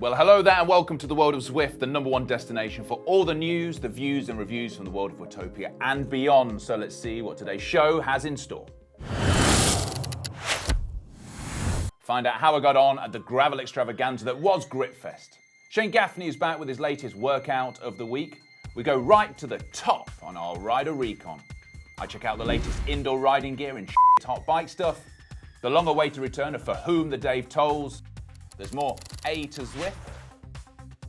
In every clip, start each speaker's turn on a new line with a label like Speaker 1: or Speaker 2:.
Speaker 1: Well, hello there and welcome to the World of Zwift, the #1 destination for all the news, the views and reviews from the world of Watopia and beyond. So let's see what today's show has in store. Find out how I got on at the gravel extravaganza that was Gritfest. Shayne Gaffney is back with his latest workout of the week. We go right to the top on our rider Recon. I check out the latest indoor riding gear and hot bike stuff. The long-awaited return of For Whom the Dave Towles. There's more A-Zwift.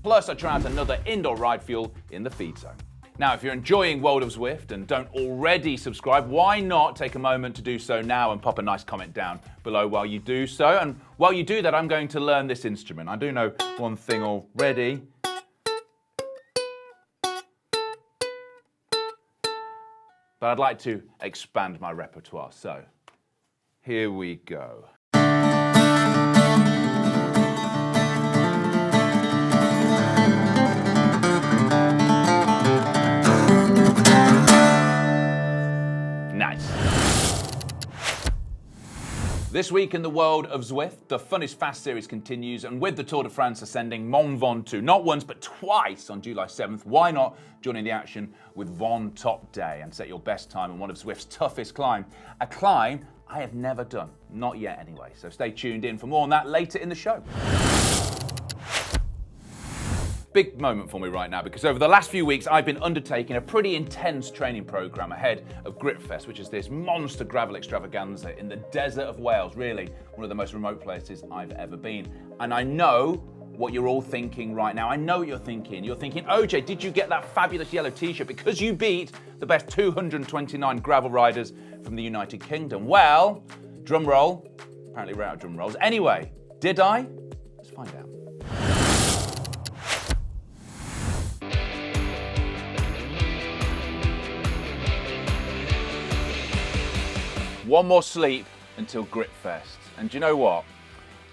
Speaker 1: Plus, I try out another indoor ride fuel in the feed zone. Now, if you're enjoying World of Zwift and don't already subscribe, why not take a moment to do so now and pop a nice comment down below while you do so. And while you do that, I'm going to learn this instrument. I do know one thing already. But I'd like to expand my repertoire, so here we go. Nice. This week in the World of Zwift, the Fun is Fast series continues, and with the Tour de France ascending Mont Ventoux, not once but twice on July 7th, why not join the action with Von Top Day and set your best time on one of Zwift's toughest climbs? A climb I have never done, not yet anyway, so stay tuned in for more on that later in the show. Big moment for me right now because over the last few weeks I've been undertaking a pretty intense training program ahead of Gritfest, which is this monster gravel extravaganza in the desert of Wales, really one of the most remote places I've ever been. And I know what you're all thinking right now. I know what you're thinking. You're thinking, OJ, did you get that fabulous yellow t-shirt because you beat the best 229 gravel riders from the United Kingdom? Well, drum roll. Apparently we're out of drum rolls. Anyway, did I? Let's find out. One more sleep until Gritfest. And do you know what?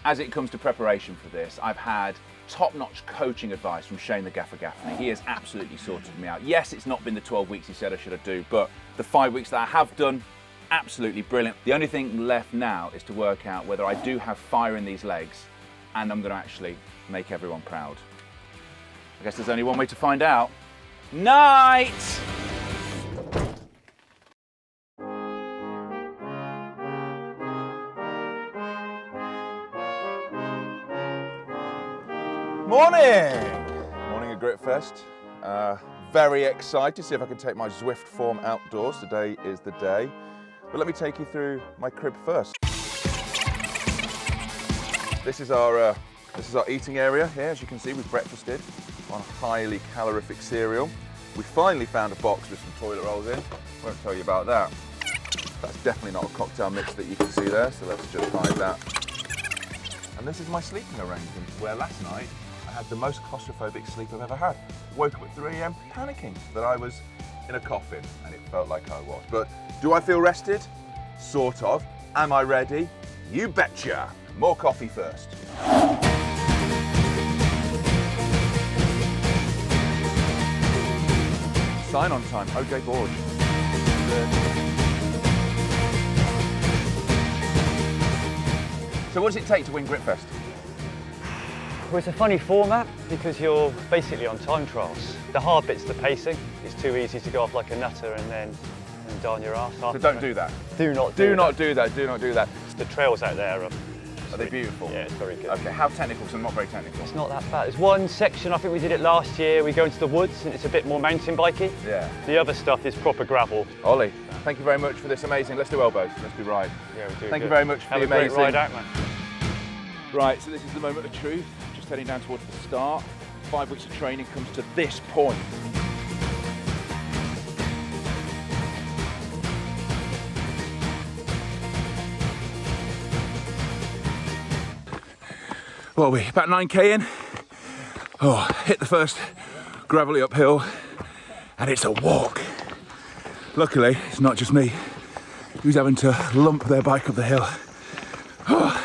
Speaker 1: As it comes to preparation for this, I've had top-notch coaching advice from Shayne the Gaffer Gaffney. He has absolutely sorted me out. Yes, it's not been the 12 weeks he said I should do, but the 5 weeks that I have done, absolutely brilliant. The only thing left now is to work out whether I do have fire in these legs and I'm going to actually make everyone proud. I guess there's only one way to find out. Night! Morning at Gritfest. Very excited to see if I can take my Zwift form outdoors. Today is the day. But let me take you through my crib first. This is our eating area here. As you can see, we've breakfasted on highly calorific cereal. We finally found a box with some toilet rolls in. Won't tell you about that. That's definitely not a cocktail mix that you can see there, so let's just hide that. And this is my sleeping arrangement, where last night I had the most claustrophobic sleep I've ever had. Woke up at 3 AM panicking that I was in a coffin, and it felt like I was. But do I feel rested? Sort of. Am I ready? You betcha. More coffee first. Sign on time, OJ Borge. So what does it take to win Gritfest?
Speaker 2: Well, it's a funny format because you're basically on time trials. The hard bit's the pacing. It's too easy to go off like a nutter and then die on your arse.
Speaker 1: So don't do that.
Speaker 2: Do not do that.
Speaker 1: Do not do that.
Speaker 2: The trails out there are
Speaker 1: they beautiful?
Speaker 2: Yeah, it's very good.
Speaker 1: Okay, how technical? Because I'm not very technical.
Speaker 2: It's not that bad. There's one section, I think we did it last year, we go into the woods and it's a bit more mountain bikey.
Speaker 1: Yeah.
Speaker 2: The other stuff is proper gravel.
Speaker 1: Ollie, thank you very much for this amazing. Let's do elbows. Let's be right.
Speaker 2: Yeah, we do.
Speaker 1: Thank you very much for
Speaker 2: Have
Speaker 1: the
Speaker 2: a
Speaker 1: amazing.
Speaker 2: great ride out, man.
Speaker 1: Right, so this is the moment of truth. Just heading down towards the start. 5 weeks of training comes to this point. What are we, about 9k in? Oh, hit the first gravelly uphill, and it's a walk. Luckily, it's not just me who's having to lump their bike up the hill. Oh.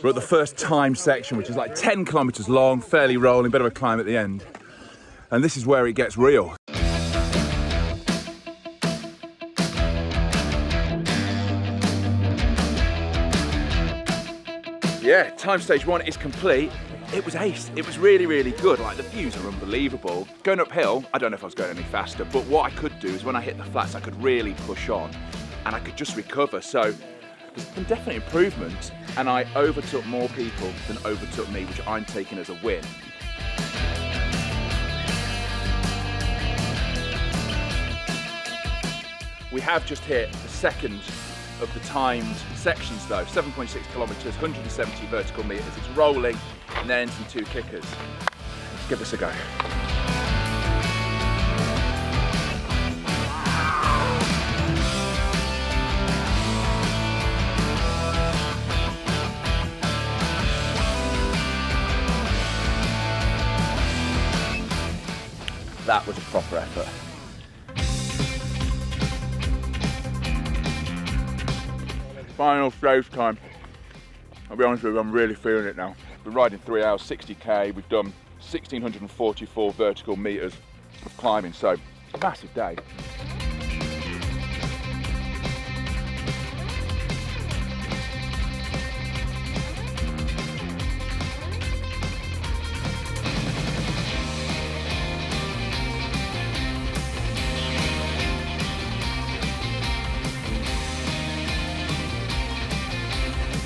Speaker 1: We're at the first time section, which is like 10 kilometers long, fairly rolling, bit of a climb at the end. And this is where it gets real. Yeah, time stage 1 is complete.
Speaker 3: it was ace. It was really, really good. Like, the views are unbelievable. Going uphill, I don't know if I was going any faster, but what I could do is when I hit the flats, I could really push on and I could just recover. So there's been definite improvement, and I overtook more people than overtook me, which I'm taking as a win. We have just hit the second of the timed sections though, 7.6 kilometres, 170 vertical metres. It's rolling and then some 2 kickers. Let's give this a go. That was a proper effort. Final stage time. I'll be honest with you, I'm really feeling it now. We're riding 3 hours, 60k. We've done 1,644 vertical metres of climbing, so massive day.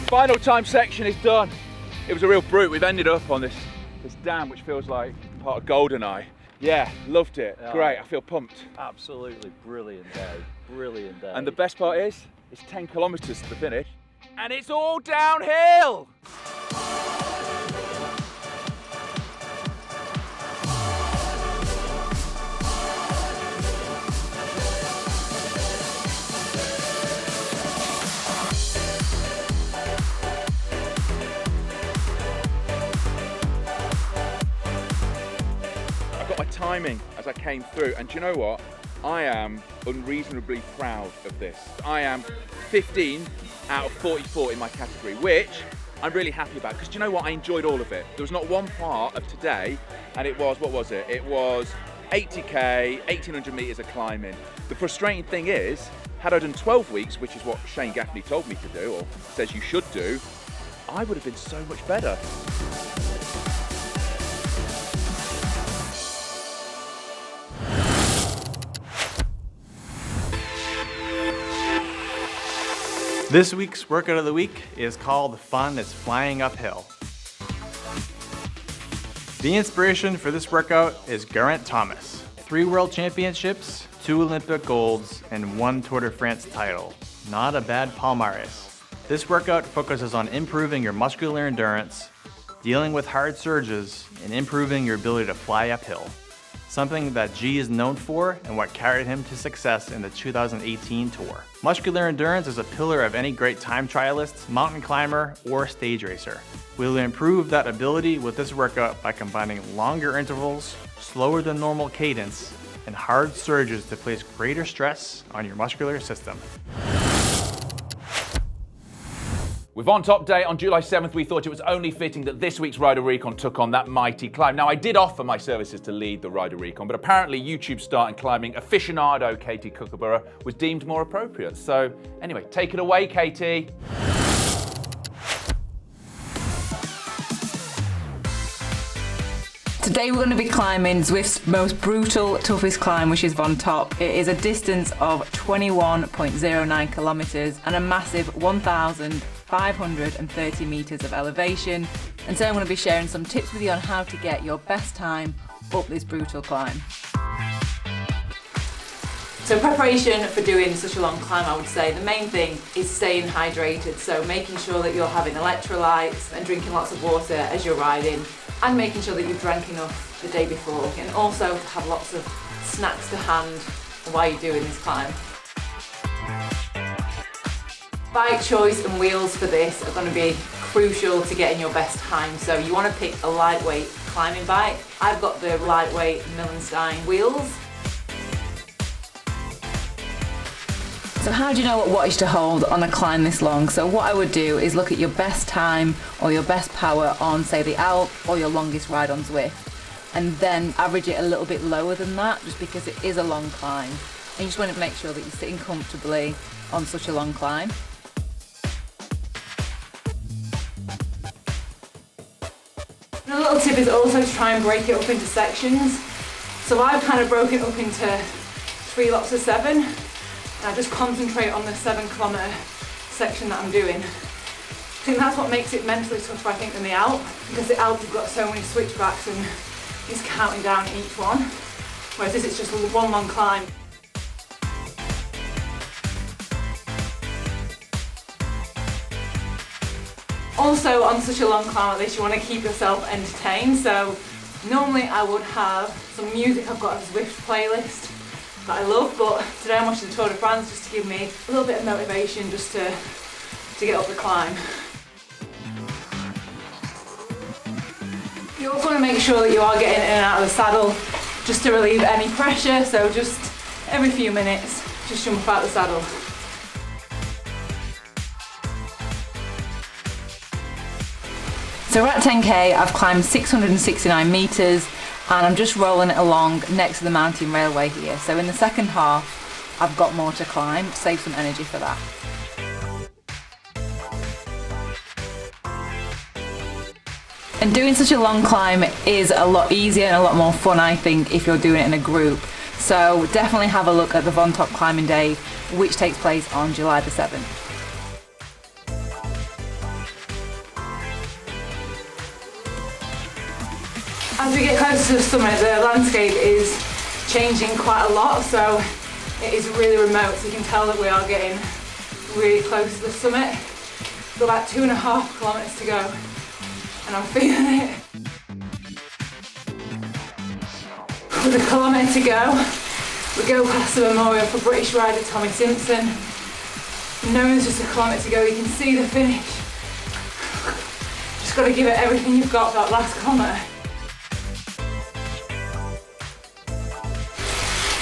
Speaker 3: Final time section is done. It was a real brute. We've ended up on this dam, which feels like part of GoldenEye. Yeah, loved it.
Speaker 4: Yeah.
Speaker 3: Great, I feel pumped.
Speaker 4: Absolutely brilliant day. Brilliant day.
Speaker 3: And the best part is, it's 10 kilometres to the finish, and it's all downhill. Timing as I came through, and do you know what? I am unreasonably proud of this. I am 15 out of 44 in my category, which I'm really happy about, because do you know what? I enjoyed all of it. There was not one part of today, and it was, what was it? It was 80k, 1,800 metres of climbing. The frustrating thing is, had I done 12 weeks, which is what Shayne Gaffney told me to do, or says you should do, I would have been so much better.
Speaker 5: This week's workout of the week is called Fun is Flying Uphill. The inspiration for this workout is Geraint Thomas. 3 world championships, 2 Olympic golds, and 1 Tour de France title. Not a bad palmarès. This workout focuses on improving your muscular endurance, dealing with hard surges, and improving your ability to fly uphill. Something that G is known for and what carried him to success in the 2018 tour. Muscular endurance is a pillar of any great time trialist, mountain climber, or stage racer. We'll improve that ability with this workout by combining longer intervals, slower than normal cadence, and hard surges to place greater stress on your muscular system.
Speaker 1: With On Top Day on July 7th, we thought it was only fitting that this week's Rider Recon took on that mighty climb. Now, I did offer my services to lead the Rider Recon, but apparently YouTube star and climbing aficionado Katie Kookaburra was deemed more appropriate. So anyway, take it away, Katie.
Speaker 6: Today we're going to be climbing Zwift's most brutal, toughest climb, which is Von Top. It is a distance of 21.09 kilometres and a massive 1,530 metres of elevation. And today I'm going to be sharing some tips with you on how to get your best time up this brutal climb. So preparation for doing such a long climb, I would say the main thing is staying hydrated. So making sure that you're having electrolytes and drinking lots of water as you're riding, and making sure that you've drank enough the day before, and also to have lots of snacks to hand while you're doing this climb. Bike choice and wheels for this are going to be crucial to getting your best time. So you want to pick a lightweight climbing bike. I've got the lightweight Millenstein wheels. So how do you know what wattage to hold on a climb this long? So what I would do is look at your best time or your best power on, say, the Alp or your longest ride on Zwift, and then average it a little bit lower than that, just because it is a long climb. And you just want to make sure that you're sitting comfortably on such a long climb. And a little tip is also to try and break it up into sections. So I've kind of broken it up into 3 lots of 7, and I just concentrate on the 7 kilometre section that I'm doing. I think that's what makes it mentally tougher, I think, than the Alp, because the Alp you've got so many switchbacks and it's counting down each one, whereas this is just one long climb. Also, on such a long climb like this, you want to keep yourself entertained, so normally I would have some music. I've got a Zwift playlist that I love, but today I'm watching the Tour de France just to give me a little bit of motivation just to get up the climb. You also want to make sure that you are getting in and out of the saddle just to relieve any pressure, so just every few minutes, just jump out the saddle. So we're at 10k, I've climbed 669 metres and I'm just rolling it along next to the mountain railway here. So in the second half, I've got more to climb, save some energy for that. And doing such a long climb is a lot easier and a lot more fun, I think, if you're doing it in a group. So definitely have a look at the Von Top Climbing Day, which takes place on July the 7th. As we get closer to the summit, the landscape is changing quite a lot, so it is really remote, so you can tell that we are getting really close to the summit. We've got about 2.5 kilometres to go, and I'm feeling it. With 1 kilometre to go, we go past the memorial for British rider Tommy Simpson. Knowing there's just 1 kilometre to go, you can see the finish. Just got to give it everything you've got for that last kilometre.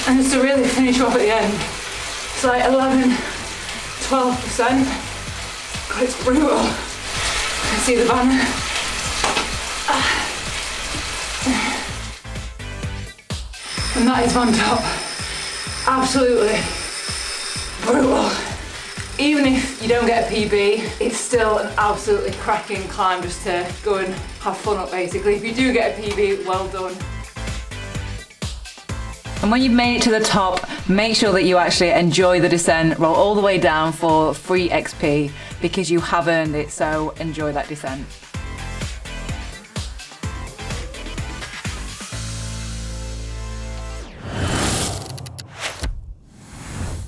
Speaker 6: And just to really finish off at the end, it's like 11, 12%. God, it's brutal. You can see the banner. And that is Von Top. Absolutely brutal. Even if you don't get a PB, it's still an absolutely cracking climb just to go and have fun up, basically. If you do get a PB, well done. And when you've made it to the top, make sure that you actually enjoy the descent, roll all the way down for free XP, because you have earned it, so enjoy that descent.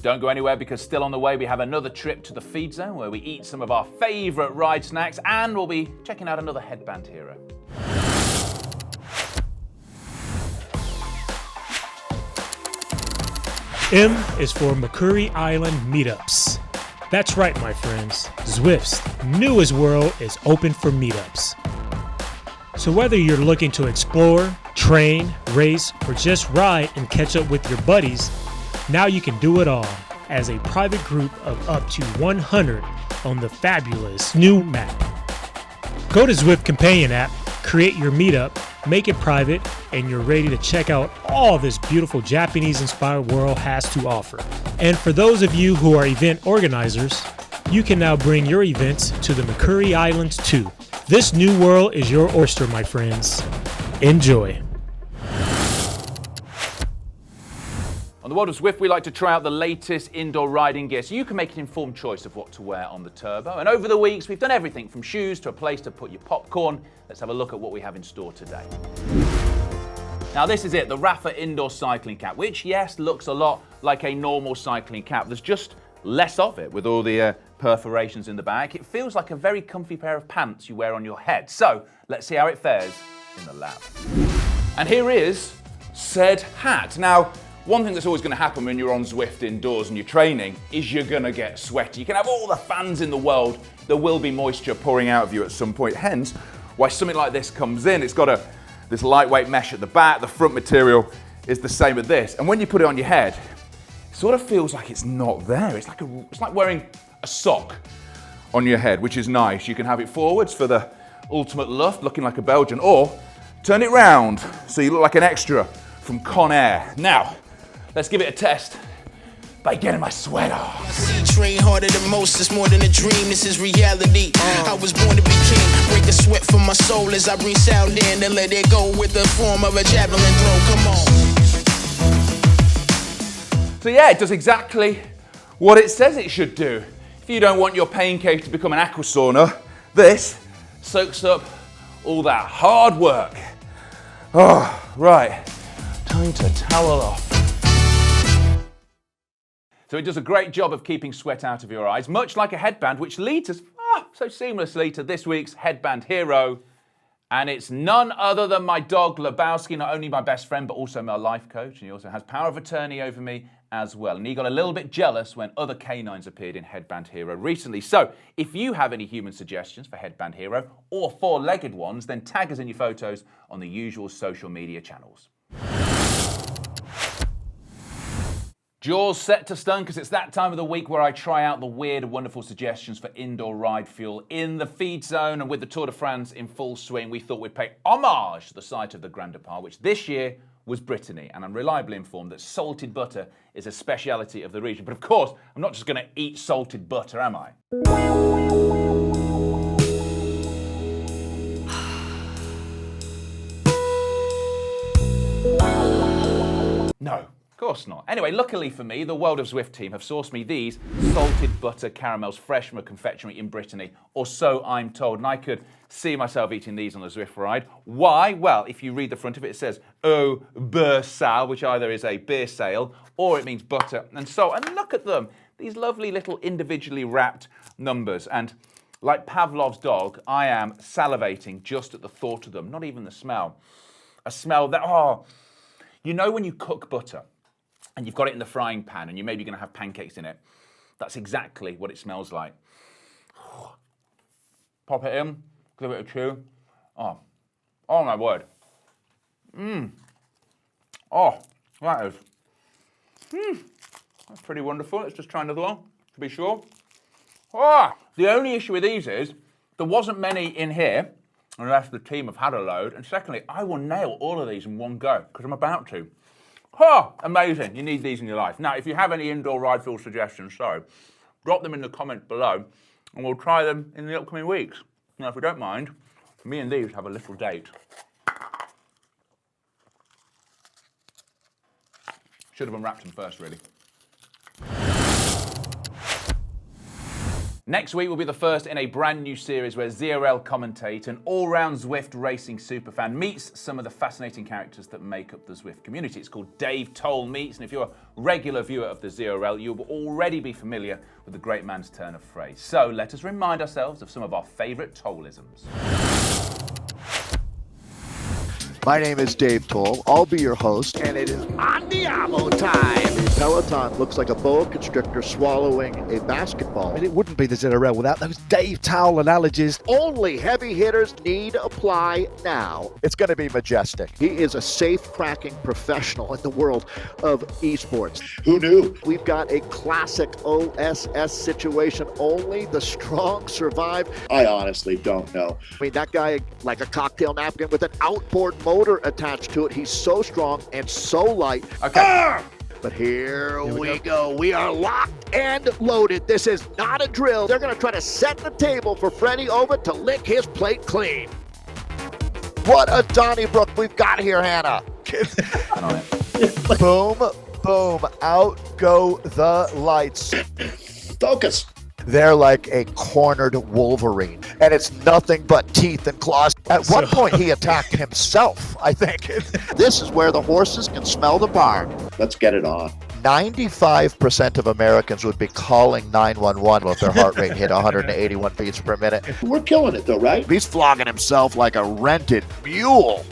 Speaker 1: Don't go anywhere, because still on the way we have another trip to the feed zone where we eat some of our favourite ride snacks, and we'll be checking out another Headband Hero.
Speaker 7: M is for Makuri Island meetups. That's right, my friends. Zwift's newest world is open for meetups. So whether you're looking to explore, train, race, or just ride and catch up with your buddies, now you can do it all as a private group of up to 100 on the fabulous new map. Go to Zwift Companion app, create your meetup, make it private, and you're ready to check out all this beautiful Japanese-inspired world has to offer. And for those of you who are event organizers, you can now bring your events to the Makuri Islands too. This new world is your oyster, my friends. Enjoy.
Speaker 1: On the World of Zwift, we like to try out the latest indoor riding gear so you can make an informed choice of what to wear on the turbo. And over the weeks, we've done everything from shoes to a place to put your popcorn. Let's have a look at what we have in store today. Now this is it, the Rapha indoor cycling cap, which, yes, looks a lot like a normal cycling cap. There's just less of it with all the perforations in the back. It feels like a very comfy pair of pants you wear on your head. So let's see how it fares in the lab. And here is said hat. Now, one thing that's always going to happen when you're on Zwift indoors and you're training is you're going to get sweaty. You can have all the fans in the world, there will be moisture pouring out of you at some point, hence why something like this comes in. It's got this lightweight mesh at the back, the front material is the same as this, and when you put it on your head, it sort of feels like it's not there. It's like wearing a sock on your head, which is nice. You can have it forwards for the ultimate luft, looking like a Belgian, or turn it round so you look like an extra from Con Air. Now, let's give it a test by getting my sweat off.
Speaker 8: Train harder than most, it's more than a dream, this is reality. I was born to be king, break the sweat from my soul as I bring sound in and let it go with the form of a javelin throw. Come on.
Speaker 1: So yeah, it does exactly what it says it should do. If you don't want your pain cave to become an aqua sauna, this soaks up all that hard work. Oh, right, time to towel off. So it does a great job of keeping sweat out of your eyes, much like a headband, which leads us so seamlessly to this week's Headband Hero. And it's none other than my dog, Lebowski, not only my best friend, but also my life coach. And he also has power of attorney over me as well. And he got a little bit jealous when other canines appeared in Headband Hero recently. So if you have any human suggestions for Headband Hero or four-legged ones, then tag us in your photos on the usual social media channels. Jaws set to stun because it's that time of the week where I try out the weird, wonderful suggestions for indoor ride fuel in the feed zone. And with the Tour de France in full swing, we thought we'd pay homage to the site of the Grand Depart, which this year was Brittany. And I'm reliably informed that salted butter is a speciality of the region. But of course, I'm not just going to eat salted butter, am I? No. Of course not. Anyway, luckily for me, the World of Zwift team have sourced me these salted butter caramels fresh from a confectionery in Brittany, or so I'm told. And I could see myself eating these on the Zwift ride. Why? Well, if you read the front of it, it says "Au beurre sale," which either is a beer sale or it means butter and salt. And look at them, these lovely little individually wrapped numbers. And like Pavlov's dog, I am salivating just at the thought of them, not even the smell. A smell that, you know when you cook butter, and you've got it in the frying pan, and you're maybe going to have pancakes in it. That's exactly what it smells like. Pop it in, give it a chew. Oh my word. Oh, that is. That's pretty wonderful. Let's just try another one to be sure. The only issue with these is there wasn't many in here, unless the team have had a load. And secondly, I will nail all of these in one go because I'm about to. Amazing. You need these in your life. Now, if you have any indoor ride fuel suggestions, drop them in the comment below and we'll try them in the upcoming weeks. Now, if you don't mind, me and these have a little date. Should have unwrapped them first, really. Next week will be the first in a brand new series where ZRL commentator and all-round Zwift racing superfan meets some of the fascinating characters that make up the Zwift community. It's called Dave Towles Meets, and if you're a regular viewer of the ZRL, you will already be familiar with the great man's turn of phrase. So let us remind ourselves of some of our favourite Towlisms.
Speaker 9: My name is Dave Toll. I'll be your host, and it is Andiamo time. Peloton looks like a boa constrictor swallowing a basketball.
Speaker 10: And it wouldn't be the ZRL without those Dave Towle analogies.
Speaker 9: Only heavy hitters need apply now. It's going to be majestic. He is a safe-cracking professional in the world of esports. Who knew? We've got a classic OSS situation. Only the strong survive. I honestly don't know. I mean, that guy, like a cocktail napkin with an outboard motor attached to it. He's so strong and so light.
Speaker 1: Okay.
Speaker 9: But here we go. We are locked and loaded. This is not a drill. They're going to try to set the table for Freddie Ovid to lick his plate clean. What a Donnybrook we've got here, Hannah. Boom, boom. Out go the lights. Focus. They're like a cornered Wolverine, and it's nothing but teeth and claws. At one point, he attacked himself, I think. This is where the horses can smell the barn. Let's get it on. 95% of Americans would be calling 911 if their heart rate hit 181 beats per minute. We're killing it, though, right? He's flogging himself like a rented mule.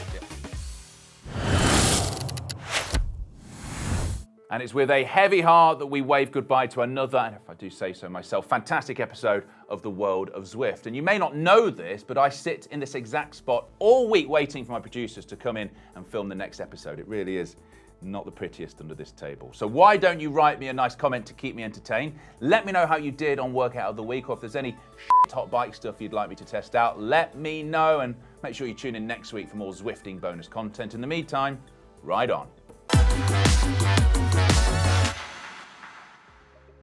Speaker 1: And it's with a heavy heart that we wave goodbye to another, and if I do say so myself, fantastic episode of the World of Zwift. And you may not know this, but I sit in this exact spot all week waiting for my producers to come in and film the next episode. It really is not the prettiest under this table. So why don't you write me a nice comment to keep me entertained? Let me know how you did on Workout of the Week, or if there's any hot bike stuff you'd like me to test out, let me know. And make sure you tune in next week for more Zwifting bonus content. In the meantime, ride on.